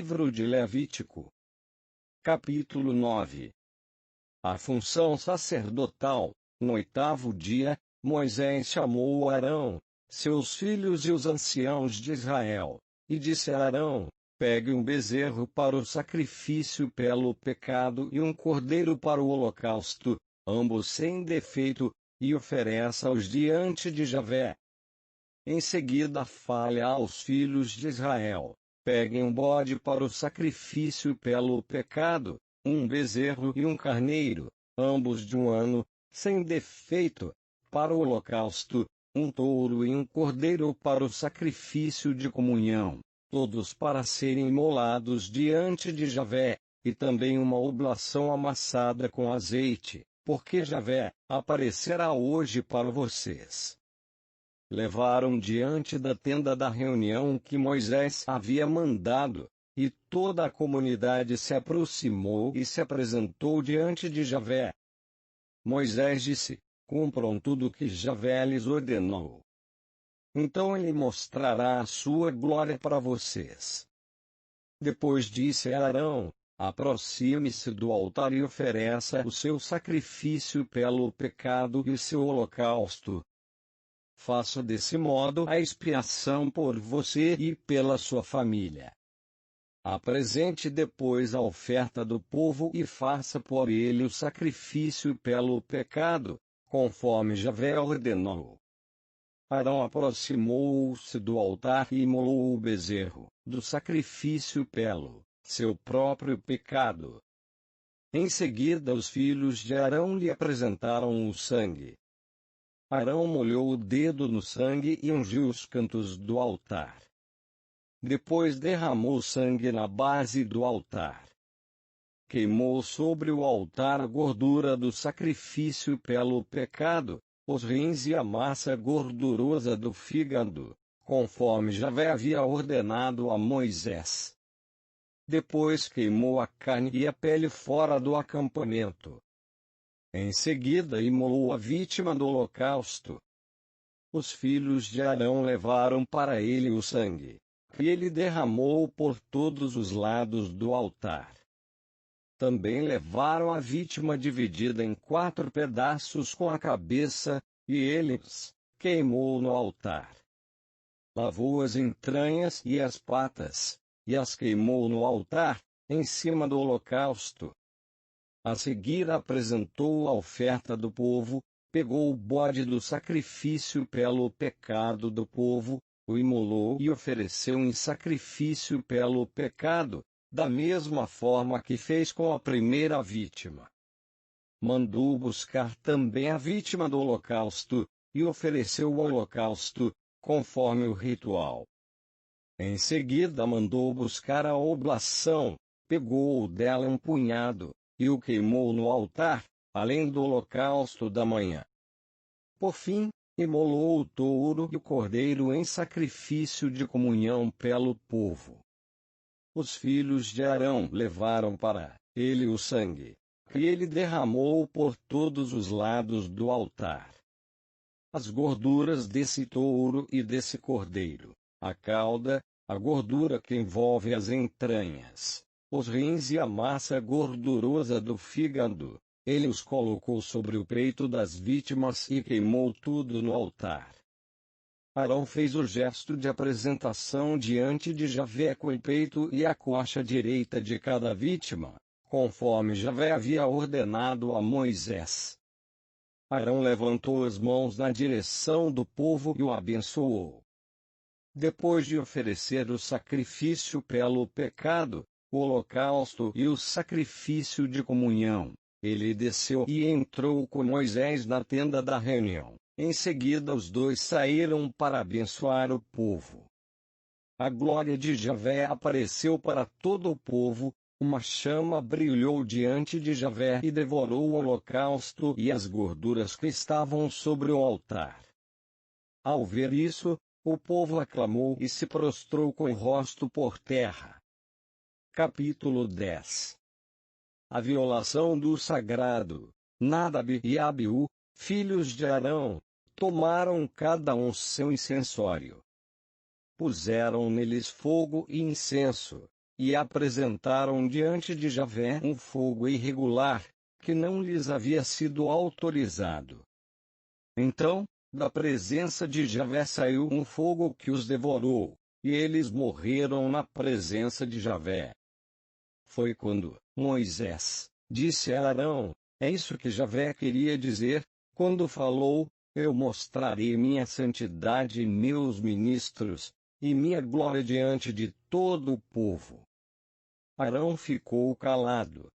Livro de Levítico. Capítulo 9. A função sacerdotal. No 8º dia, Moisés chamou Arão, seus filhos e os anciãos de Israel, e disse a Arão: pegue um bezerro para o sacrifício pelo pecado e um cordeiro para o holocausto, ambos sem defeito, e ofereça-os diante de Javé. Em seguida fale aos filhos de Israel: peguem um bode para o sacrifício pelo pecado, um bezerro e um carneiro, ambos de 1 ano, sem defeito, para o holocausto, um touro e um cordeiro para o sacrifício de comunhão, todos para serem imolados diante de Javé, e também uma oblação amassada com azeite, porque Javé aparecerá hoje para vocês. Levaram diante da tenda da reunião que Moisés havia mandado, e toda a comunidade se aproximou e se apresentou diante de Javé. Moisés disse: cumpram tudo o que Javé lhes ordenou. Então ele mostrará a sua glória para vocês. Depois disse a Arão: aproxime-se do altar e ofereça o seu sacrifício pelo pecado e o seu holocausto. Faça desse modo a expiação por você e pela sua família. Apresente depois a oferta do povo e faça por ele o sacrifício pelo pecado, conforme Javé ordenou. Arão aproximou-se do altar e imolou o bezerro, do sacrifício pelo seu próprio pecado. Em seguida os filhos de Arão lhe apresentaram o sangue. Arão molhou o dedo no sangue e ungiu os cantos do altar. Depois derramou sangue na base do altar. Queimou sobre o altar a gordura do sacrifício pelo pecado, os rins e a massa gordurosa do fígado, conforme Javé havia ordenado a Moisés. Depois queimou a carne e a pele fora do acampamento. Em seguida imolou a vítima do holocausto. Os filhos de Arão levaram para ele o sangue, que ele derramou por todos os lados do altar. Também levaram a vítima dividida em 4 pedaços com a cabeça, e eles queimou no altar. Lavou as entranhas e as patas, e as queimou no altar, em cima do holocausto. A seguir apresentou a oferta do povo, pegou o bode do sacrifício pelo pecado do povo, o imolou e ofereceu em sacrifício pelo pecado, da mesma forma que fez com a primeira vítima. Mandou buscar também a vítima do holocausto, e ofereceu o holocausto, conforme o ritual. Em seguida mandou buscar a oblação, pegou dela um punhado, e o queimou no altar, além do holocausto da manhã. Por fim, imolou o touro e o cordeiro em sacrifício de comunhão pelo povo. Os filhos de Arão levaram para ele o sangue, que ele derramou por todos os lados do altar. As gorduras desse touro e desse cordeiro, a cauda, a gordura que envolve as entranhas, os rins e a massa gordurosa do fígado, ele os colocou sobre o peito das vítimas e queimou tudo no altar. Arão fez o gesto de apresentação diante de Javé com o peito e a coxa direita de cada vítima, conforme Javé havia ordenado a Moisés. Arão levantou as mãos na direção do povo e o abençoou. Depois de oferecer o sacrifício pelo pecado, o holocausto e o sacrifício de comunhão, ele desceu e entrou com Moisés na tenda da reunião. Em seguida os dois saíram para abençoar o povo. A glória de Javé apareceu para todo o povo, uma chama brilhou diante de Javé e devorou o holocausto e as gorduras que estavam sobre o altar. Ao ver isso, o povo aclamou e se prostrou com o rosto por terra. Capítulo 10. A violação do sagrado. Nadab e Abiú, filhos de Arão, tomaram cada um seu incensório. Puseram neles fogo e incenso, e apresentaram diante de Javé um fogo irregular, que não lhes havia sido autorizado. Então, da presença de Javé saiu um fogo que os devorou, e eles morreram na presença de Javé. Foi quando Moisés disse a Arão: é isso que Javé queria dizer, quando falou: eu mostrarei minha santidade e meus ministros, e minha glória diante de todo o povo. Arão ficou calado.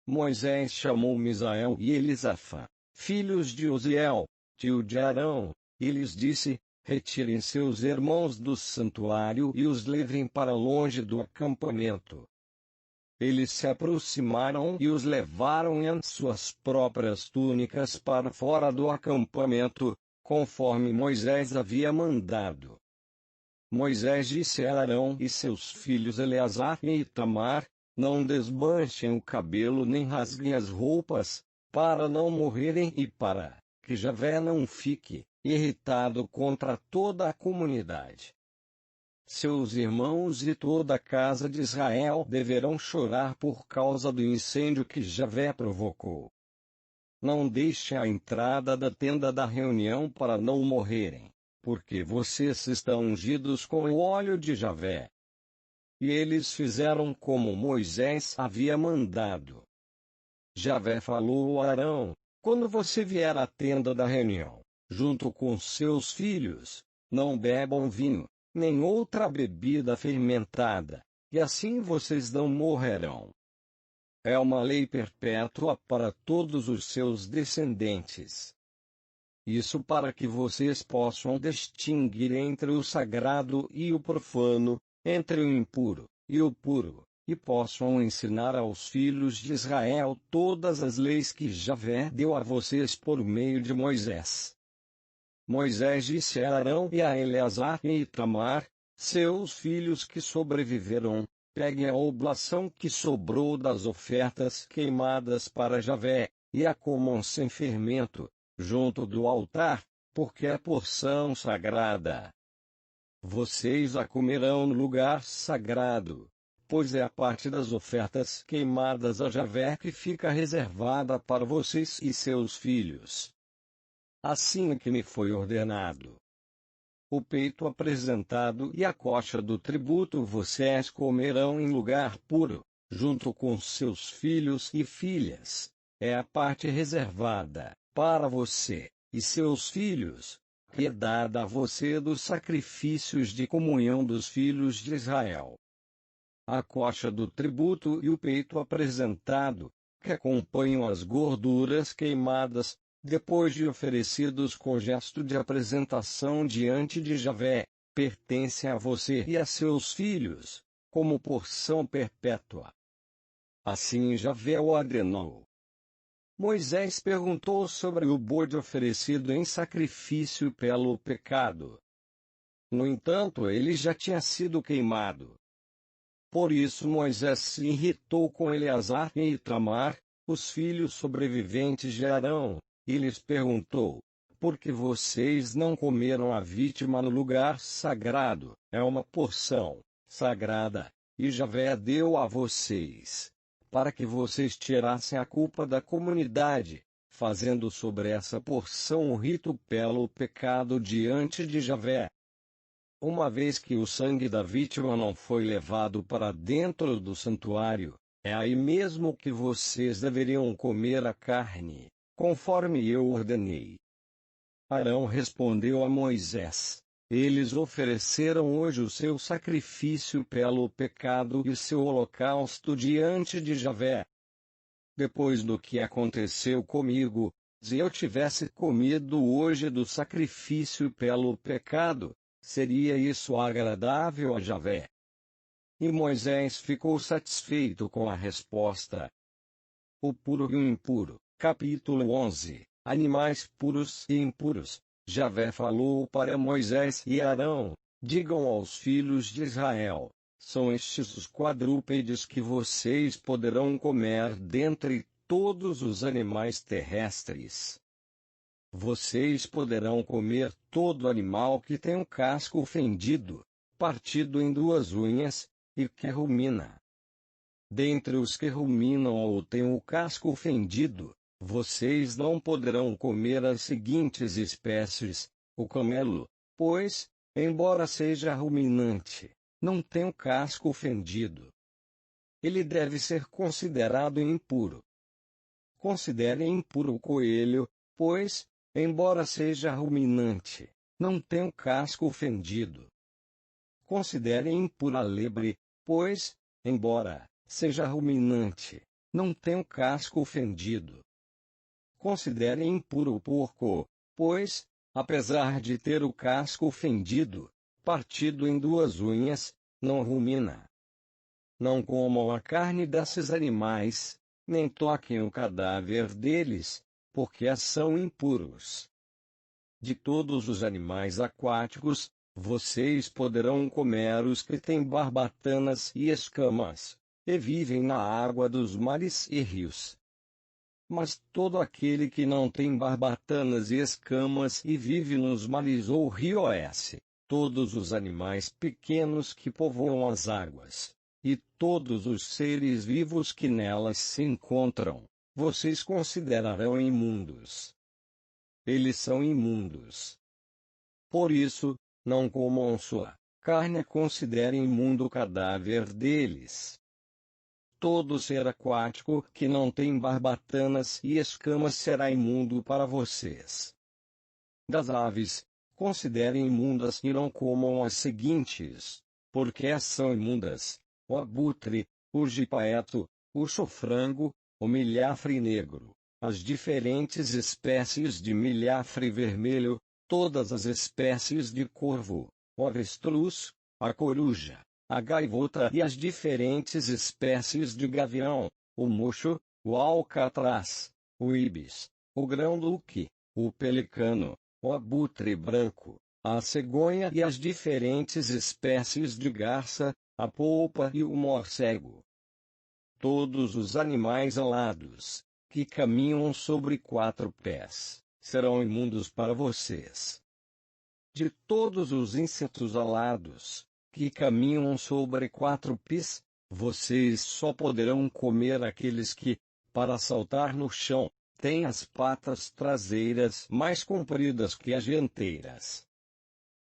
Moisés chamou Misael e Elisafá, filhos de Uziel, tio de Arão, e lhes disse: retirem seus irmãos do santuário e os levem para longe do acampamento. Eles se aproximaram e os levaram em suas próprias túnicas para fora do acampamento, conforme Moisés havia mandado. Moisés disse a Arão e seus filhos Eleazar e Itamar: não desmanchem o cabelo nem rasguem as roupas, para não morrerem e para que Javé não fique irritado contra toda a comunidade. Seus irmãos e toda a casa de Israel deverão chorar por causa do incêndio que Javé provocou. Não deixe a entrada da tenda da reunião para não morrerem, porque vocês estão ungidos com o óleo de Javé. E eles fizeram como Moisés havia mandado. Javé falou a Arão: quando você vier à tenda da reunião, junto com seus filhos, não bebam vinho, nem outra bebida fermentada, e assim vocês não morrerão. É uma lei perpétua para todos os seus descendentes. Isso para que vocês possam distinguir entre o sagrado e o profano, entre o impuro e o puro, e possam ensinar aos filhos de Israel todas as leis que Javé deu a vocês por meio de Moisés. Moisés disse a Arão e a Eleazar e Itamar, seus filhos que sobreviveram: peguem a oblação que sobrou das ofertas queimadas para Javé, e a comam sem fermento, junto do altar, porque é porção sagrada. Vocês a comerão no lugar sagrado, pois é a parte das ofertas queimadas a Javé que fica reservada para vocês e seus filhos. Assim é que me foi ordenado. O peito apresentado e a coxa do tributo vocês comerão em lugar puro, junto com seus filhos e filhas. É a parte reservada para você e seus filhos, que é dada a você dos sacrifícios de comunhão dos filhos de Israel. A coxa do tributo e o peito apresentado, que acompanham as gorduras queimadas, depois de oferecidos com gesto de apresentação diante de Javé, pertencem a você e a seus filhos, como porção perpétua. Assim Javé o ordenou. Moisés perguntou sobre o bode oferecido em sacrifício pelo pecado. No entanto, ele já tinha sido queimado. Por isso Moisés se irritou com Eleazar e Itamar, os filhos sobreviventes de Arão, e lhes perguntou: por que vocês não comeram a vítima no lugar sagrado? É uma porção sagrada, e Javé deu a vocês, para que vocês tirassem a culpa da comunidade, fazendo sobre essa porção um rito pelo pecado diante de Javé. Uma vez que o sangue da vítima não foi levado para dentro do santuário, é aí mesmo que vocês deveriam comer a carne, conforme eu ordenei. Arão respondeu a Moisés: eles ofereceram hoje o seu sacrifício pelo pecado e o seu holocausto diante de Javé. Depois do que aconteceu comigo, se eu tivesse comido hoje do sacrifício pelo pecado, seria isso agradável a Javé? E Moisés ficou satisfeito com a resposta. O puro e o impuro. Capítulo 11. Animais puros e impuros. Javé falou para Moisés e Arão: digam aos filhos de Israel: são estes os quadrúpedes que vocês poderão comer dentre todos os animais terrestres. Vocês poderão comer todo animal que tem um casco fendido, partido em duas unhas, e que rumina. Dentre os que ruminam ou têm o casco fendido, vocês não poderão comer as seguintes espécies: o camelo, pois, embora seja ruminante, não tem o casco fendido. Ele deve ser considerado impuro. Considere impuro o coelho, pois, embora seja ruminante, não tem o casco fendido. Considere impura a lebre, pois, embora seja ruminante, não tem o casco fendido. Considere impuro o porco, pois, apesar de ter o casco fendido, partido em duas unhas, não rumina. Não comam a carne desses animais, nem toquem o cadáver deles, porque são impuros. De todos os animais aquáticos, vocês poderão comer os que têm barbatanas e escamas, e vivem na água dos mares e rios. Mas todo aquele que não tem barbatanas e escamas e vive nos mares ou rios, todos os animais pequenos que povoam as águas, e todos os seres vivos que nelas se encontram, vocês considerarão imundos. Eles são imundos. Por isso, não comam sua carne, considerem imundo o cadáver deles. Todo ser aquático que não tem barbatanas e escamas será imundo para vocês. Das aves, considerem imundas e não comam as seguintes, porque são imundas: o abutre, o jipaeto, o chofrango, o milhafre negro, as diferentes espécies de milhafre vermelho, todas as espécies de corvo, o avestruz, a coruja, a gaivota e as diferentes espécies de gavião, o mocho, o alcatraz, o ibis, o grão-duque, o pelicano, o abutre branco, a cegonha e as diferentes espécies de garça, a polpa e o morcego. Todos os animais alados, que caminham sobre 4 pés, serão imundos para vocês. De todos os insetos alados, que caminham sobre 4 pés, vocês só poderão comer aqueles que, para saltar no chão, têm as patas traseiras mais compridas que as dianteiras.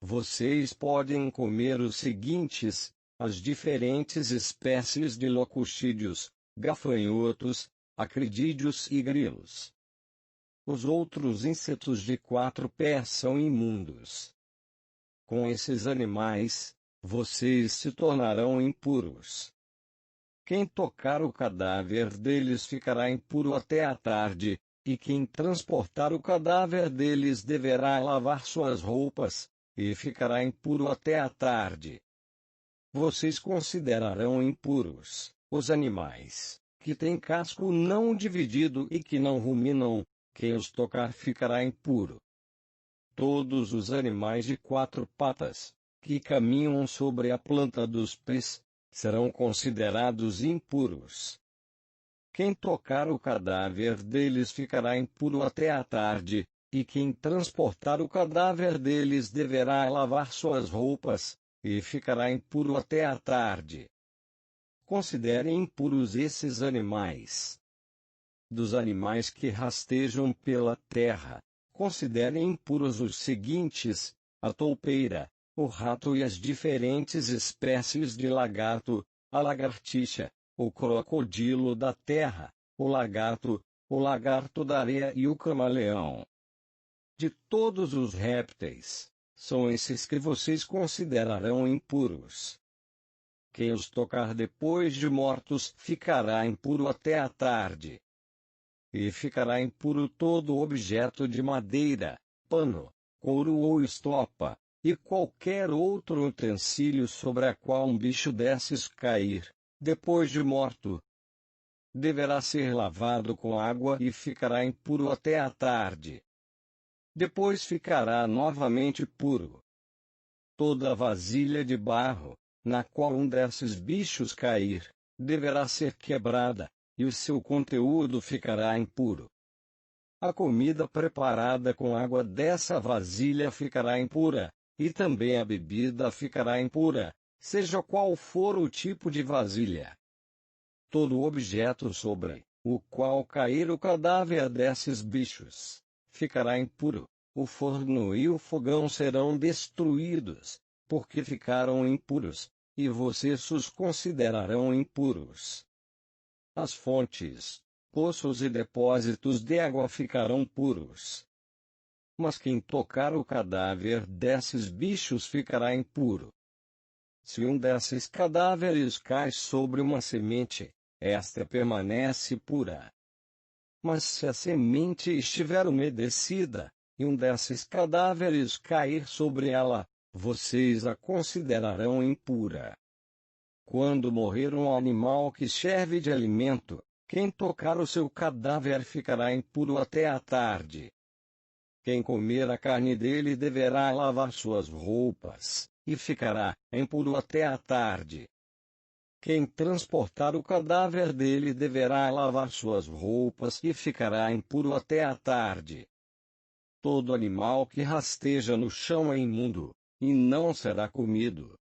Vocês podem comer os seguintes: as diferentes espécies de locucídeos, gafanhotos, acridídeos e grilos. Os outros insetos de 4 pés são imundos. Com esses animais, vocês se tornarão impuros. Quem tocar o cadáver deles ficará impuro até a tarde, e quem transportar o cadáver deles deverá lavar suas roupas, e ficará impuro até a tarde. Vocês considerarão impuros os animais que têm casco não dividido e que não ruminam. Quem os tocar ficará impuro. Todos os animais de 4 patas, que caminham sobre a planta dos pés, serão considerados impuros. Quem tocar o cadáver deles ficará impuro até a tarde, e quem transportar o cadáver deles deverá lavar suas roupas, e ficará impuro até a tarde. Considerem impuros esses animais. Dos animais que rastejam pela terra, considerem impuros os seguintes: a toupeira, o rato e as diferentes espécies de lagarto, a lagartixa, o crocodilo da terra, o lagarto da areia e o camaleão. De todos os répteis, são esses que vocês considerarão impuros. Quem os tocar depois de mortos ficará impuro até a tarde. E ficará impuro todo objeto de madeira, pano, couro ou estopa, e qualquer outro utensílio sobre a qual um bicho desses cair, depois de morto. Deverá ser lavado com água e ficará impuro até a tarde. Depois ficará novamente puro. Toda vasilha de barro, na qual um desses bichos cair, deverá ser quebrada, e o seu conteúdo ficará impuro. A comida preparada com água dessa vasilha ficará impura, e também a bebida ficará impura, seja qual for o tipo de vasilha. Todo objeto sobre o qual cair o cadáver desses bichos ficará impuro. O forno e o fogão serão destruídos, porque ficaram impuros, e vocês os considerarão impuros. As fontes, poços e depósitos de água ficarão puros. Mas quem tocar o cadáver desses bichos ficará impuro. Se um desses cadáveres cai sobre uma semente, esta permanece pura. Mas se a semente estiver umedecida, e um desses cadáveres cair sobre ela, vocês a considerarão impura. Quando morrer um animal que serve de alimento, quem tocar o seu cadáver ficará impuro até a tarde. Quem comer a carne dele deverá lavar suas roupas, e ficará impuro até a tarde. Quem transportar o cadáver dele deverá lavar suas roupas e ficará impuro até a tarde. Todo animal que rasteja no chão é imundo, e não será comido.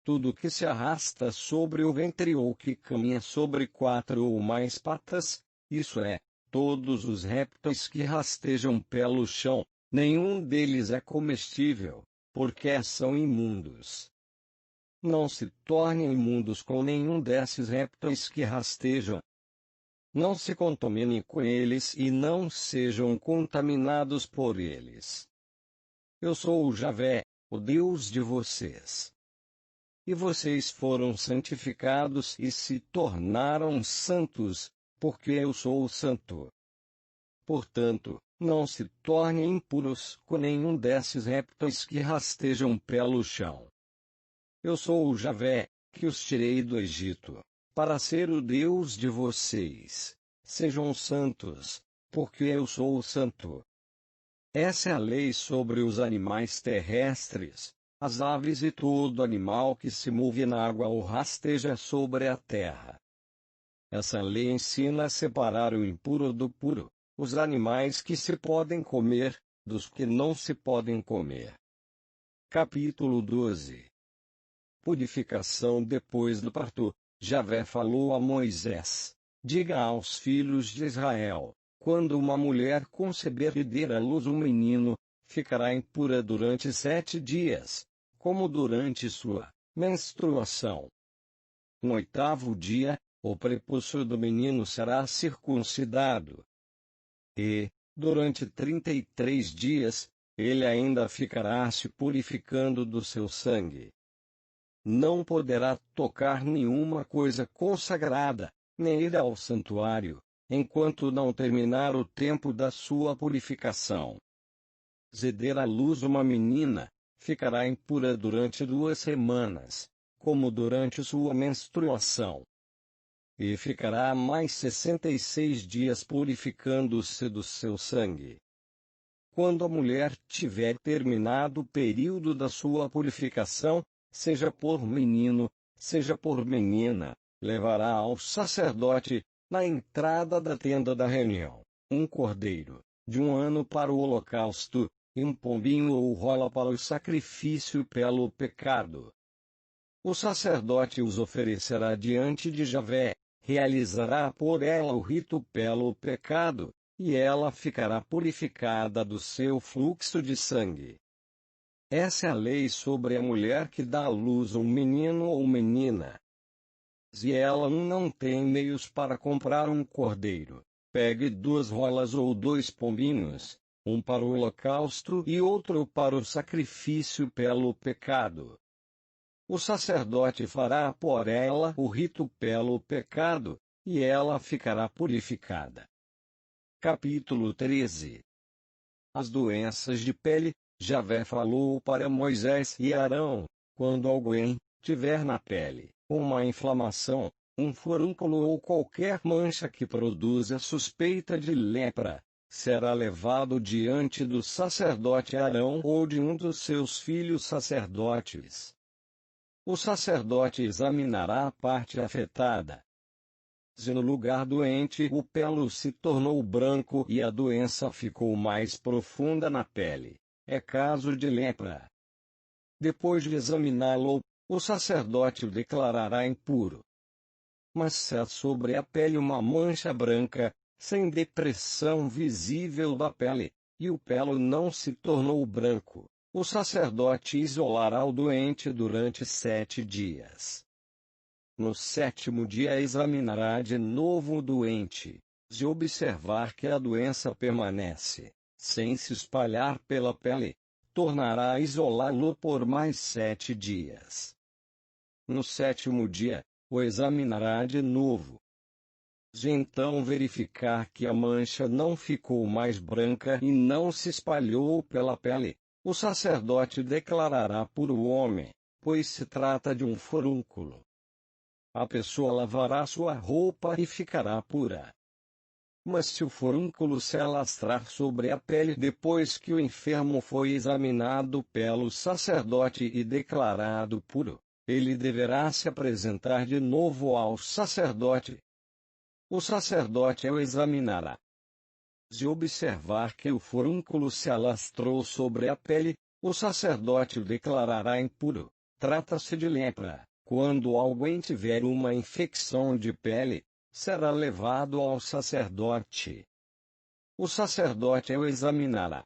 Tudo que se arrasta sobre o ventre ou que caminha sobre 4 ou mais patas, isso é, todos os répteis que rastejam pelo chão, nenhum deles é comestível, porque são imundos. Não se tornem imundos com nenhum desses répteis que rastejam. Não se contaminem com eles e não sejam contaminados por eles. Eu sou o Javé, o Deus de vocês. E vocês foram santificados e se tornaram santos, porque eu sou o santo. Portanto, não se tornem impuros com nenhum desses répteis que rastejam pelo chão. Eu sou o Javé, que os tirei do Egito, para ser o Deus de vocês. Sejam santos, porque eu sou o santo. Essa é a lei sobre os animais terrestres, as aves e todo animal que se move na água ou rasteja sobre a terra. Essa lei ensina a separar o impuro do puro, os animais que se podem comer, dos que não se podem comer. Capítulo 12. Purificação depois do parto. Javé falou a Moisés: diga aos filhos de Israel, quando uma mulher conceber e der à luz um menino, ficará impura durante 7 dias, como durante sua menstruação. No 8º dia, o prepúcio do menino será circuncidado. E, durante 33 dias, ele ainda ficará se purificando do seu sangue. Não poderá tocar nenhuma coisa consagrada, nem ir ao santuário, enquanto não terminar o tempo da sua purificação. Se der à luz uma menina, ficará impura durante 2 semanas, como durante sua menstruação. E ficará mais 66 dias purificando-se do seu sangue. Quando a mulher tiver terminado o período da sua purificação, seja por menino, seja por menina, levará ao sacerdote, na entrada da tenda da reunião, um cordeiro, de 1 ano para o holocausto, e um pombinho ou rola para o sacrifício pelo pecado. O sacerdote os oferecerá diante de Javé, realizará por ela o rito pelo pecado, e ela ficará purificada do seu fluxo de sangue. Essa é a lei sobre a mulher que dá à luz um menino ou menina. Se ela não tem meios para comprar um cordeiro, pegue 2 rolas ou 2 pombinhos, um para o holocausto e outro para o sacrifício pelo pecado. O sacerdote fará por ela o rito pelo pecado, e ela ficará purificada. Capítulo 13. As doenças de pele. Javé falou para Moisés e Arão: quando alguém tiver na pele uma inflamação, um furúnculo ou qualquer mancha que produza suspeita de lepra, será levado diante do sacerdote Arão ou de um dos seus filhos sacerdotes. O sacerdote examinará a parte afetada. Se no lugar doente o pelo se tornou branco e a doença ficou mais profunda na pele, é caso de lepra. Depois de examiná-lo, o sacerdote o declarará impuro. Mas se há sobre a pele uma mancha branca, sem depressão visível da pele, e o pelo não se tornou branco, o sacerdote isolará o doente durante 7 dias. No 7º dia examinará de novo o doente. Se observar que a doença permanece, sem se espalhar pela pele, tornará a isolá-lo por mais 7 dias. No 7º dia, o examinará de novo. Se então verificar que a mancha não ficou mais branca e não se espalhou pela pele, o sacerdote declarará puro o homem, pois se trata de um furúnculo. A pessoa lavará sua roupa e ficará pura. Mas se o furúnculo se alastrar sobre a pele depois que o enfermo foi examinado pelo sacerdote e declarado puro, ele deverá se apresentar de novo ao sacerdote. O sacerdote o examinará. Se observar que o furúnculo se alastrou sobre a pele, o sacerdote o declarará impuro. Trata-se de lepra. Quando alguém tiver uma infecção de pele, será levado ao sacerdote. O sacerdote o examinará.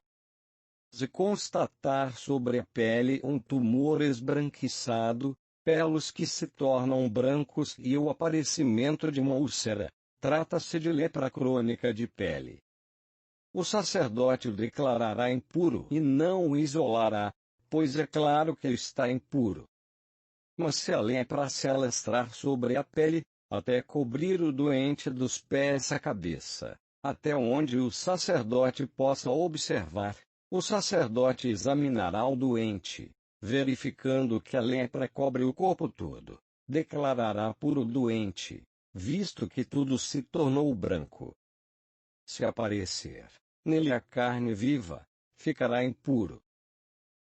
Se constatar sobre a pele um tumor esbranquiçado, pelos que se tornam brancos e o aparecimento de uma úlcera, trata-se de lepra crônica de pele. O sacerdote o declarará impuro e não o isolará, pois é claro que está impuro. Mas se a lepra se alastrar sobre a pele, até cobrir o doente dos pés à cabeça, até onde o sacerdote possa observar, o sacerdote examinará o doente, verificando que a lepra cobre o corpo todo, declarará puro o doente, visto que tudo se tornou branco. Se aparecer nele a carne viva, ficará impuro.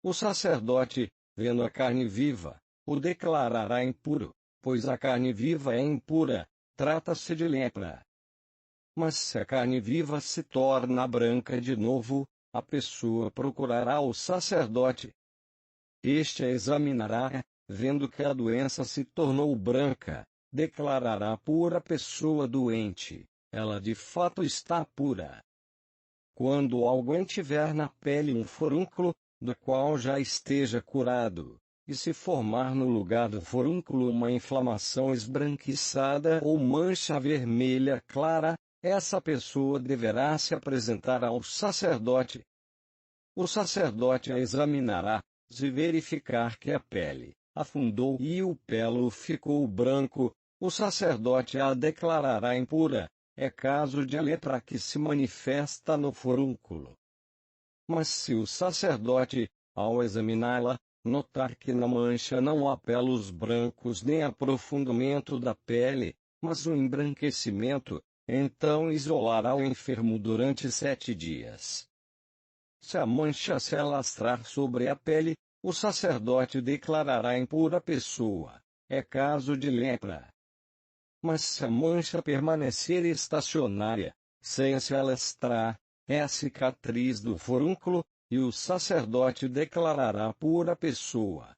O sacerdote, vendo a carne viva, o declarará impuro, pois a carne viva é impura, trata-se de lepra. Mas se a carne viva se torna branca de novo, a pessoa procurará o sacerdote. Este a examinará, vendo que a doença se tornou branca, declarará pura a pessoa doente, ela de fato está pura. Quando alguém tiver na pele um furúnculo, do qual já esteja curado, e se formar no lugar do furúnculo uma inflamação esbranquiçada ou mancha vermelha clara, essa pessoa deverá se apresentar ao sacerdote. O sacerdote a examinará, se verificar que a pele afundou e o pelo ficou branco, o sacerdote a declarará impura, é caso de lepra que se manifesta no furúnculo. Mas se o sacerdote, ao examiná-la, notar que na mancha não há pelos brancos nem aprofundamento da pele, mas um embranquecimento, então isolará o enfermo durante 7 dias. Se a mancha se alastrar sobre a pele, o sacerdote declarará impura a pessoa, é caso de lepra. Mas se a mancha permanecer estacionária, sem se alastrar, é a cicatriz do furúnculo, e o sacerdote declarará pura a pessoa.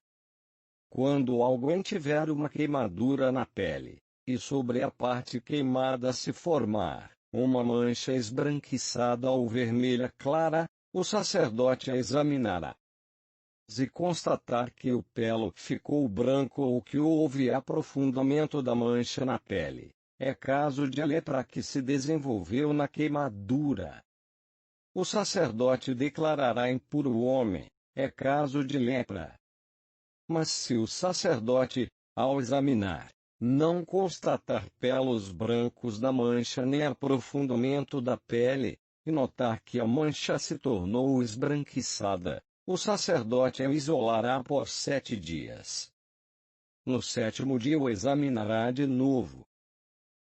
Quando alguém tiver uma queimadura na pele, e sobre a parte queimada se formar uma mancha esbranquiçada ou vermelha clara, o sacerdote a examinará. Se constatar que o pelo ficou branco ou que houve aprofundamento da mancha na pele, é caso de lepra que se desenvolveu na queimadura. O sacerdote declarará impuro o homem, é caso de lepra. Mas se o sacerdote, ao examinar, não constatar pelos brancos da mancha nem aprofundamento da pele, e notar que a mancha se tornou esbranquiçada, o sacerdote a isolará por 7 dias. No 7º dia o examinará de novo.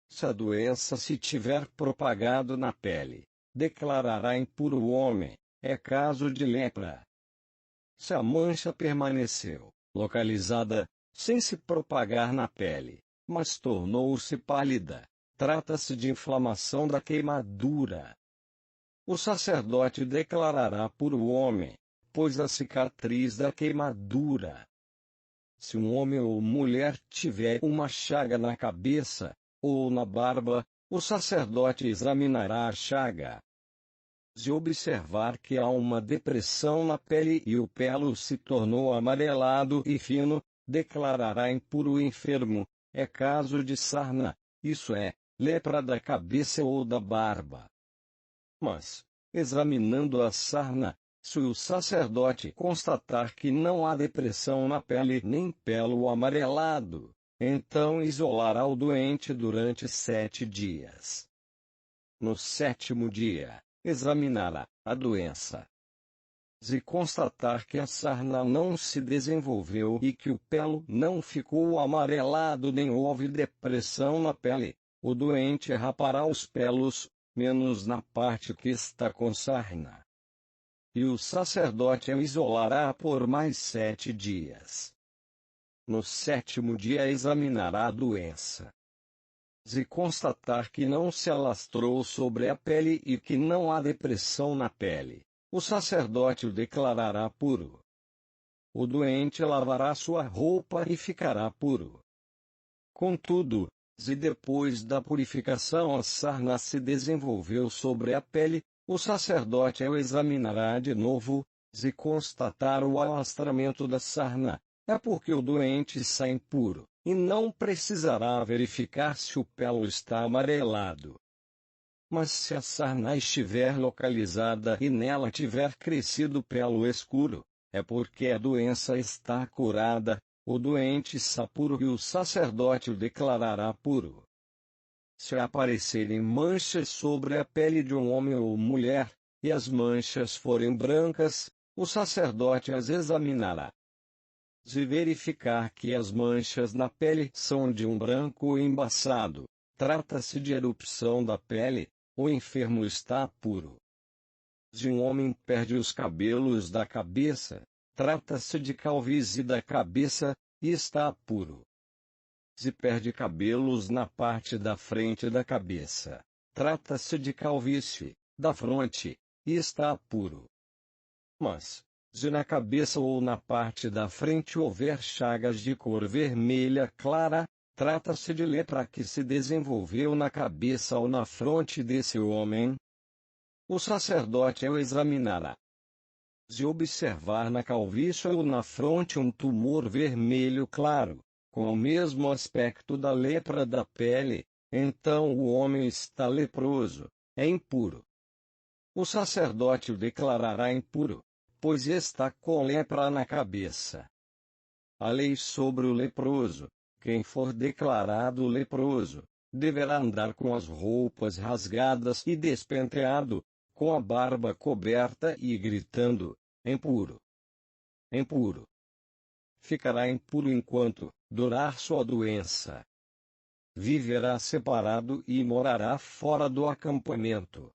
Se a doença se tiver propagado na pele, declarará impuro o homem, é caso de lepra. Se a mancha permaneceu localizada, sem se propagar na pele, mas tornou-se pálida, trata-se de inflamação da queimadura. O sacerdote declarará puro o homem, pois a cicatriz da queimadura Se um homem ou mulher tiver uma chaga na cabeça, ou na barba, o sacerdote examinará a chaga. Se observar que há uma depressão na pele e o pelo se tornou amarelado e fino, declarará impuro o enfermo. É caso de sarna, isso é, lepra da cabeça ou da barba. Mas, examinando a sarna, se o sacerdote constatar que não há depressão na pele nem pelo amarelado, então isolará o doente durante 7 dias. No 7º dia, examinará a doença. Se constatar que a sarna não se desenvolveu e que o pelo não ficou amarelado nem houve depressão na pele, o doente rapará os pelos, menos na parte que está com sarna. E o sacerdote o isolará por mais 7 dias. No 7º dia examinará a doença. Se constatar que não se alastrou sobre a pele e que não há depressão na pele, o sacerdote o declarará puro. O doente lavará sua roupa e ficará puro. Contudo, se depois da purificação a sarna se desenvolveu sobre a pele, o sacerdote o examinará de novo. Se constatar o alastramento da sarna, é porque o doente está impuro, e não precisará verificar se o pelo está amarelado. Mas se a sarna estiver localizada e nela tiver crescido pelo escuro, é porque a doença está curada, o doente está puro e o sacerdote o declarará puro. Se aparecerem manchas sobre a pele de um homem ou mulher, e as manchas forem brancas, o sacerdote as examinará. Se verificar que as manchas na pele são de um branco embaçado, trata-se de erupção da pele, o enfermo está puro. Se um homem perde os cabelos da cabeça, trata-se de calvície da cabeça, e está puro. Se perde cabelos na parte da frente da cabeça, trata-se de calvície da fronte, e está puro. Mas, se na cabeça ou na parte da frente houver chagas de cor vermelha clara, trata-se de lepra que se desenvolveu na cabeça ou na fronte desse homem. O sacerdote o examinará. Se observar na calvície ou na fronte um tumor vermelho claro, com o mesmo aspecto da lepra da pele, então o homem está leproso, é impuro. O sacerdote o declarará impuro, pois está com lepra na cabeça. A lei sobre o leproso: quem for declarado leproso, deverá andar com as roupas rasgadas e despenteado, com a barba coberta e gritando: impuro! Impuro! Ficará impuro enquanto durar sua doença. Viverá separado e morará fora do acampamento.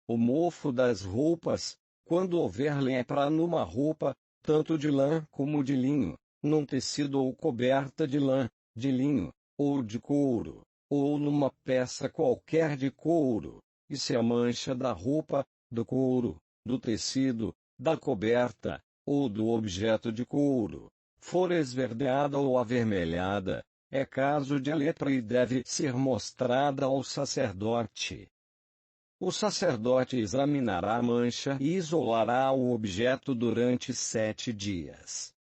O mofo das roupas: quando houver lepra numa roupa, tanto de lã como de linho, num tecido ou coberta de lã, de linho, ou de couro, ou numa peça qualquer de couro, e se a mancha da roupa, do couro, do tecido, da coberta, ou do objeto de couro, for esverdeada ou avermelhada, é caso de lepra e deve ser mostrada ao sacerdote. O sacerdote examinará a mancha e isolará o objeto durante 7 dias.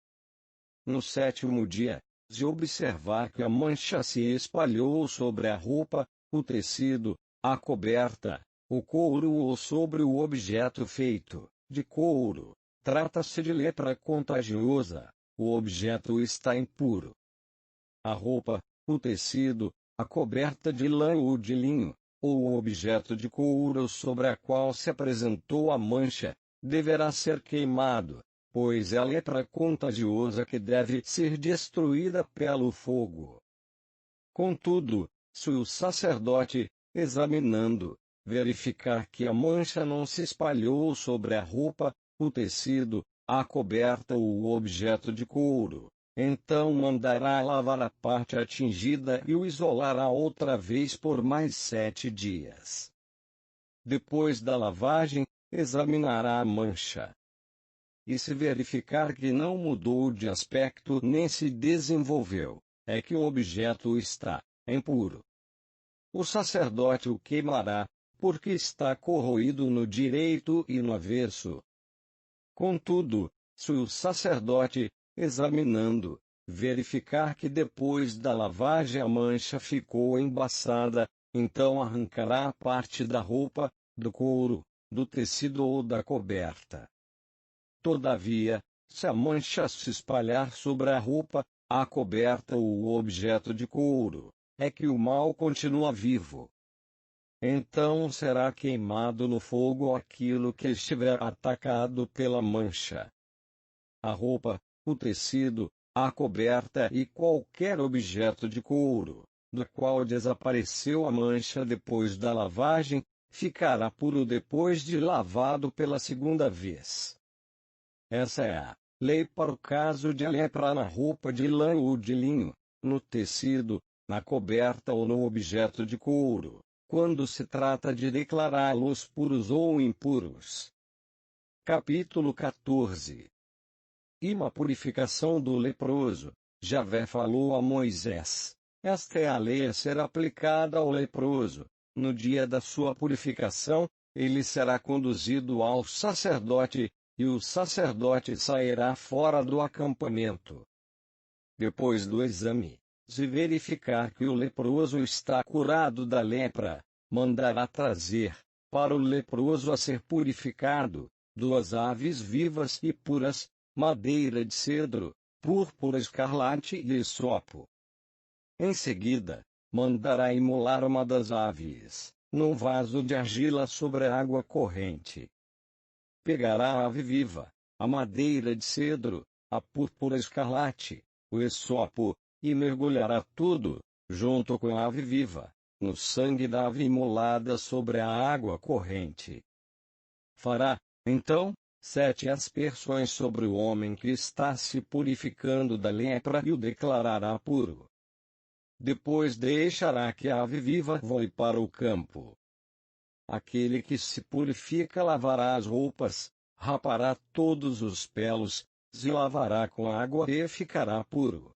No 7º dia, se observar que a mancha se espalhou sobre a roupa, o tecido, a coberta, o couro ou sobre o objeto feito de couro, trata-se de lepra contagiosa, o objeto está impuro. A roupa, o tecido, a coberta de lã ou de linho, ou o objeto de couro sobre a qual se apresentou a mancha, deverá ser queimado, pois é a lepra contagiosa que deve ser destruída pelo fogo. Contudo, se o sacerdote, examinando, verificar que a mancha não se espalhou sobre a roupa, o tecido, a coberta ou o objeto de couro, então mandará lavar a parte atingida e o isolará outra vez por mais 7 dias. Depois da lavagem, examinará a mancha. e se verificar que não mudou de aspecto nem se desenvolveu, é que o objeto está impuro. O sacerdote o queimará, porque está corroído no direito e no avesso. Contudo, se o sacerdote, examinando, verificar que depois da lavagem a mancha ficou embaçada, então arrancará parte da roupa, do couro, do tecido ou da coberta. Todavia, se a mancha se espalhar sobre a roupa, a coberta ou o objeto de couro, é que o mal continua vivo. Então será queimado no fogo aquilo que estiver atacado pela mancha. A roupa, o tecido, a coberta e qualquer objeto de couro, do qual desapareceu a mancha depois da lavagem, ficará puro depois de lavado pela segunda vez. Essa é a lei para o caso de lepra na roupa de lã ou de linho, no tecido, na coberta ou no objeto de couro, quando se trata de declará-los puros ou impuros. Capítulo 14. A purificação do leproso. Javé falou a Moisés: esta é a lei a ser aplicada ao leproso. No dia da sua purificação, ele será conduzido ao sacerdote, e o sacerdote sairá fora do acampamento. Depois do exame, se verificar que o leproso está curado da lepra, mandará trazer, para o leproso a ser purificado, 2 aves vivas e puras, madeira de cedro, púrpura escarlate e hisopo. Em seguida, mandará imolar uma das aves, num vaso de argila sobre a água corrente. Pegará a ave viva, a madeira de cedro, a púrpura escarlate, o hisopo, e mergulhará tudo, junto com a ave viva, no sangue da ave imolada sobre a água corrente. Fará, então, 7 aspersões sobre o homem que está se purificando da lepra e o declarará puro. Depois deixará que a ave viva voe para o campo. Aquele que se purifica lavará as roupas, rapará todos os pelos, se lavará com água e ficará puro.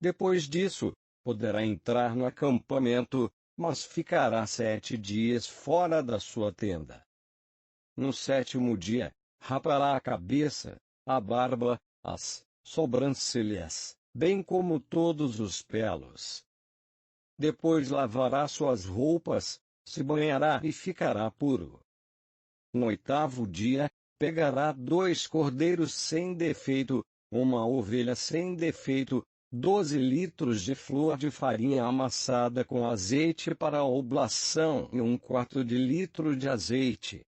Depois disso, poderá entrar no acampamento, mas ficará 7 dias fora da sua tenda. No 7º dia, rapará a cabeça, a barba, as sobrancelhas, bem como todos os pelos. Depois lavará suas roupas, se banhará e ficará puro. No 8º dia, pegará 2 cordeiros sem defeito, uma ovelha sem defeito, 12 litros de flor de farinha amassada com azeite para a oblação e 1/4 de litro de azeite.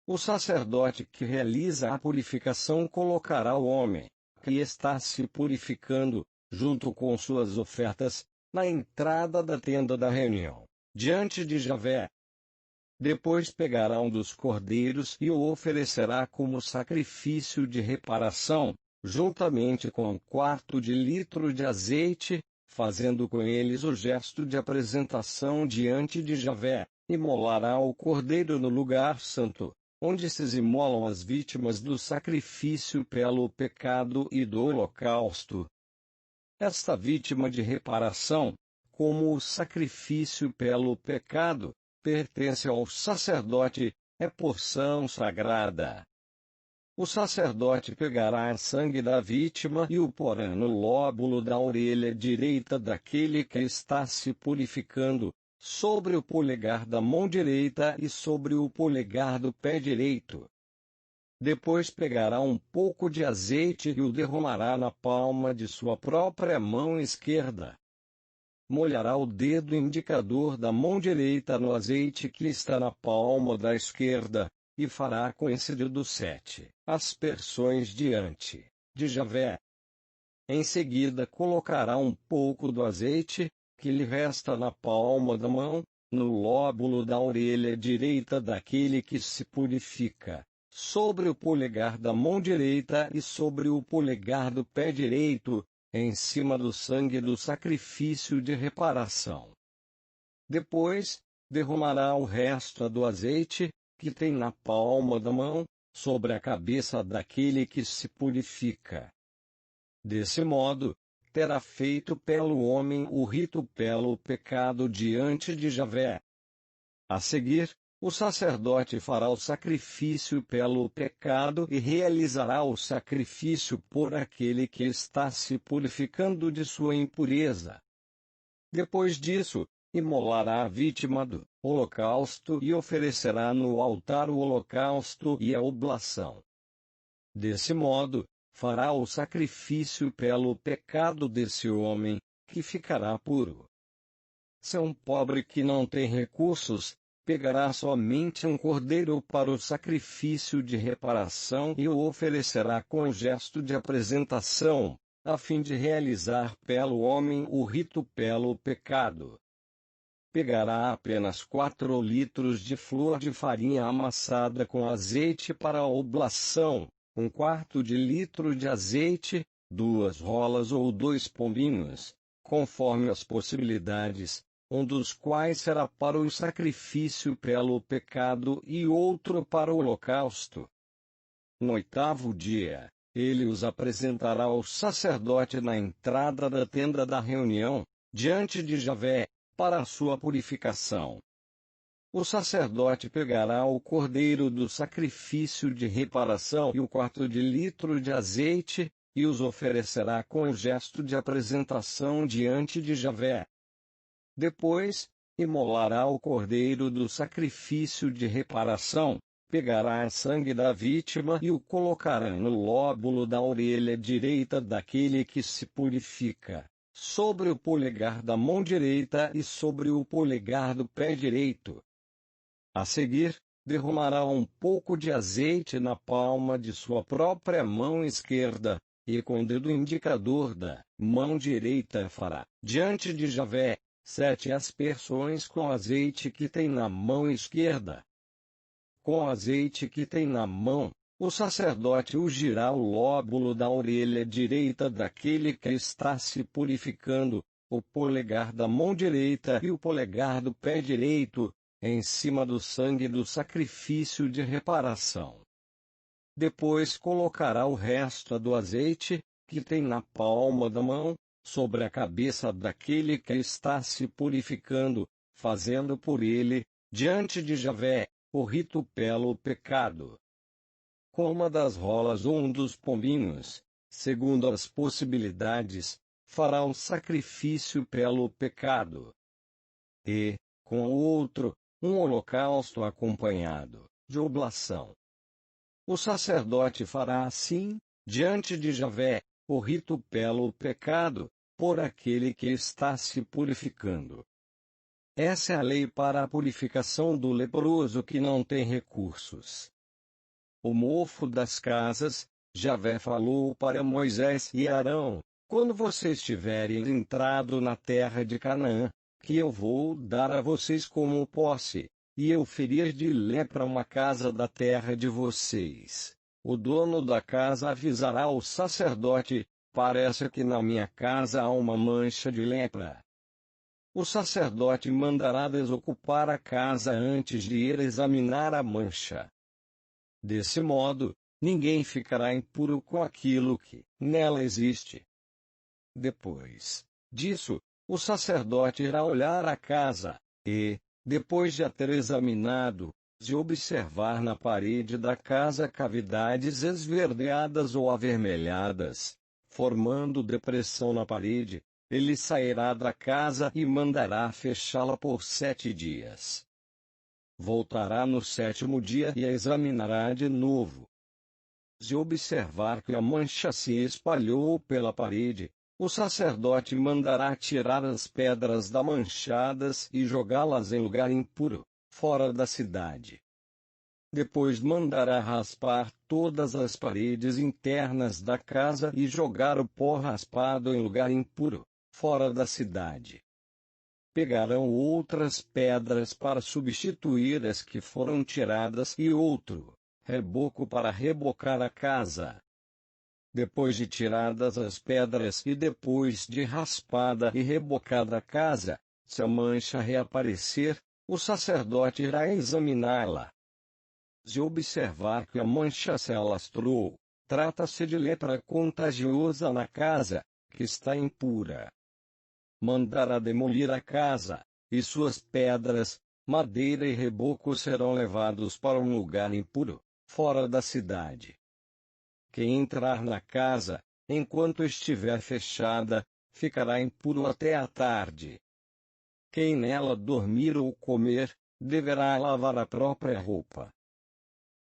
O sacerdote que realiza a purificação colocará o homem, que está se purificando, junto com suas ofertas, na entrada da tenda da reunião, diante de Javé. Depois pegará um dos cordeiros e o oferecerá como sacrifício de reparação, juntamente com 1/4 de litro de azeite, fazendo com eles o gesto de apresentação diante de Javé, imolará o cordeiro no lugar santo, onde se imolam as vítimas do sacrifício pelo pecado e do holocausto. Esta vítima de reparação, como o sacrifício pelo pecado, pertence ao sacerdote, é porção sagrada. O sacerdote pegará o sangue da vítima e o porá no lóbulo da orelha direita daquele que está se purificando, sobre o polegar da mão direita e sobre o polegar do pé direito. Depois pegará um pouco de azeite e o derramará na palma de sua própria mão esquerda. Molhará o dedo indicador da mão direita no azeite que está na palma da esquerda, e fará com esse dedo 7 aspersões diante de Javé. Em seguida colocará um pouco do azeite, que lhe resta na palma da mão, no lóbulo da orelha direita daquele que se purifica, sobre o polegar da mão direita e sobre o polegar do pé direito, em cima do sangue do sacrifício de reparação. Depois, derramará o resto do azeite, que tem na palma da mão, sobre a cabeça daquele que se purifica. Desse modo, terá feito pelo homem o rito pelo pecado diante de Javé. A seguir, o sacerdote fará o sacrifício pelo pecado e realizará o sacrifício por aquele que está se purificando de sua impureza. Depois disso, imolará a vítima do holocausto e oferecerá no altar o holocausto e a oblação. Desse modo, fará o sacrifício pelo pecado desse homem, que ficará puro. Se um pobre que não tem recursos, pegará somente um cordeiro para o sacrifício de reparação e o oferecerá com gesto de apresentação, a fim de realizar pelo homem o rito pelo pecado. Pegará apenas 4 litros de flor de farinha amassada com azeite para a oblação, 1/4 de litro de azeite, 2 rolas ou 2 pombinhos, conforme as possibilidades, um dos quais será para o sacrifício pelo pecado e outro para o holocausto. No 8º dia, ele os apresentará ao sacerdote na entrada da tenda da reunião, diante de Javé, para a sua purificação. O sacerdote pegará o cordeiro do sacrifício de reparação e 1/4 de litro de azeite, e os oferecerá com gesto de apresentação diante de Javé. Depois, imolará o cordeiro do sacrifício de reparação, pegará sangue da vítima e o colocará no lóbulo da orelha direita daquele que se purifica, sobre o polegar da mão direita e sobre o polegar do pé direito. A seguir, derramará um pouco de azeite na palma de sua própria mão esquerda, e com o dedo indicador da mão direita fará, diante de Javé, 7 aspersões com azeite que tem na mão esquerda. Com o azeite que tem na mão, o sacerdote ungirá o lóbulo da orelha direita daquele que está se purificando, o polegar da mão direita e o polegar do pé direito, em cima do sangue do sacrifício de reparação. Depois colocará o resto do azeite, que tem na palma da mão, sobre a cabeça daquele que está se purificando, fazendo por ele, diante de Javé, o rito pelo pecado. Com uma das rolas ou um dos pombinhos, segundo as possibilidades, fará um sacrifício pelo pecado. E, com o outro, um holocausto acompanhado de oblação. O sacerdote fará assim, diante de Javé, o rito pelo pecado, por aquele que está se purificando. Essa é a lei para a purificação do leproso que não tem recursos. O mofo das casas, Javé falou para Moisés e Arão: quando vocês tiverem entrado na terra de Canaã, que eu vou dar a vocês como posse, e eu ferir de lepra uma casa da terra de vocês, o dono da casa avisará ao sacerdote: parece que na minha casa há uma mancha de lepra. O sacerdote mandará desocupar a casa antes de ir examinar a mancha. Desse modo, ninguém ficará impuro com aquilo que nela existe. Depois disso, o sacerdote irá olhar a casa, e, depois de a ter examinado, se observar na parede da casa cavidades esverdeadas ou avermelhadas, formando depressão na parede, ele sairá da casa e mandará fechá-la por 7 dias. Voltará no 7º dia e a examinará de novo. Se observar que a mancha se espalhou pela parede, o sacerdote mandará tirar as pedras da manchadas e jogá-las em lugar impuro, fora da cidade. Depois mandará raspar todas as paredes internas da casa e jogar o pó raspado em lugar impuro, fora da cidade. Pegarão outras pedras para substituir as que foram tiradas e outro reboco para rebocar a casa. Depois de tiradas as pedras e depois de raspada e rebocada a casa, se a mancha reaparecer, o sacerdote irá examiná-la. e observar que a mancha se alastrou, trata-se de lepra contagiosa na casa, que está impura. Mandará demolir a casa, e suas pedras, madeira e reboco serão levados para um lugar impuro, fora da cidade. Quem entrar na casa, enquanto estiver fechada, ficará impuro até a tarde. Quem nela dormir ou comer, deverá lavar a própria roupa.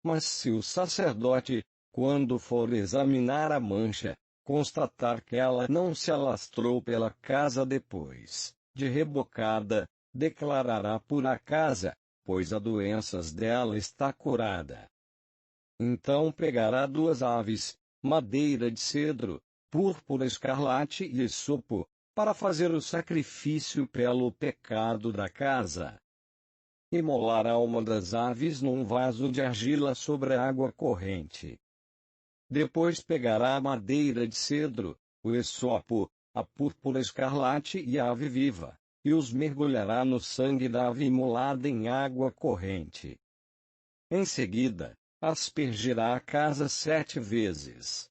Mas se o sacerdote, quando for examinar a mancha, constatar que ela não se alastrou pela casa depois de rebocada, declarará pura a casa, pois a doença dela está curada. Então pegará 2 aves, madeira de cedro, púrpura escarlate e hisopo, para fazer o sacrifício pelo pecado da casa. Imolará uma das aves num vaso de argila sobre a água corrente. Depois pegará a madeira de cedro, o hisopo, a púrpura escarlate e a ave viva, e os mergulhará no sangue da ave imolada em água corrente. Em seguida, aspergirá a casa 7 vezes.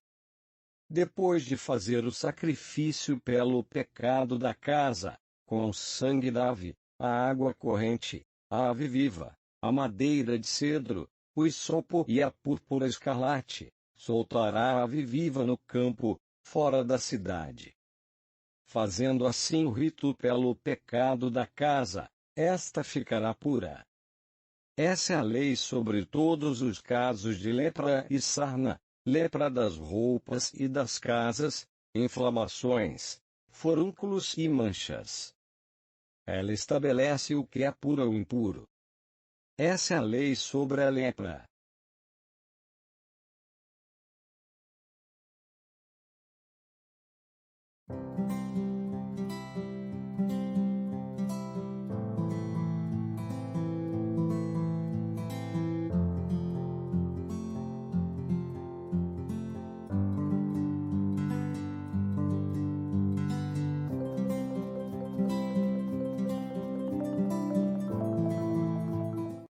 Depois de fazer o sacrifício pelo pecado da casa, com o sangue da ave, a água corrente, a ave viva, a madeira de cedro, o hisopo e a púrpura escarlate, soltará a ave viva no campo, fora da cidade. Fazendo assim o rito pelo pecado da casa, esta ficará pura. Essa é a lei sobre todos os casos de lepra e sarna, lepra das roupas e das casas, inflamações, furúnculos e manchas. Ela estabelece o que é puro ou impuro. Essa é a lei sobre a lepra.